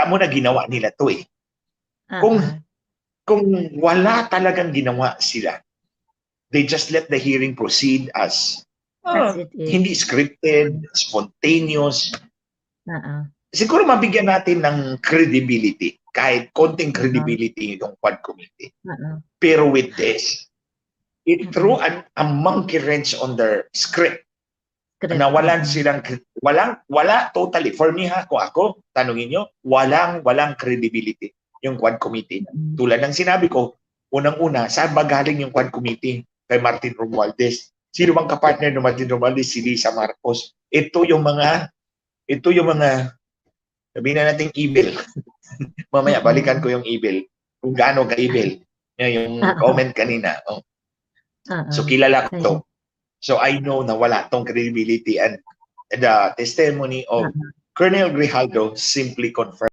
kita mo na ginawa nila to eh. Oo. Kung wala talagang ginawa sila, they just let the hearing proceed as As it is. hindi scripted, spontaneous. Oo. Siguro mabigyan natin ng credibility, kahit konting credibility yung Quad Committee. Pero with this, it threw a monkey wrench on their script. Nawalan silang, wala totally. For me ha, kung ako, tanungin nyo, walang credibility yung Quad Committee. Tulad ng sinabi ko, unang-una, saan ba galing yung Quad Committee? Kay Martin Romualdez. Sino bang kapartner ng Martin Romualdez? Si Lisa Marcos. Ito yung mga, sabihin na natin evil. Mamaya, balikan ko yung evil. Kung gaano ka-evil. Yung comment kanina. Oh. So, kilala ko to. So, I know na wala tong credibility, and the testimony of Colonel Grijaldo simply confirmed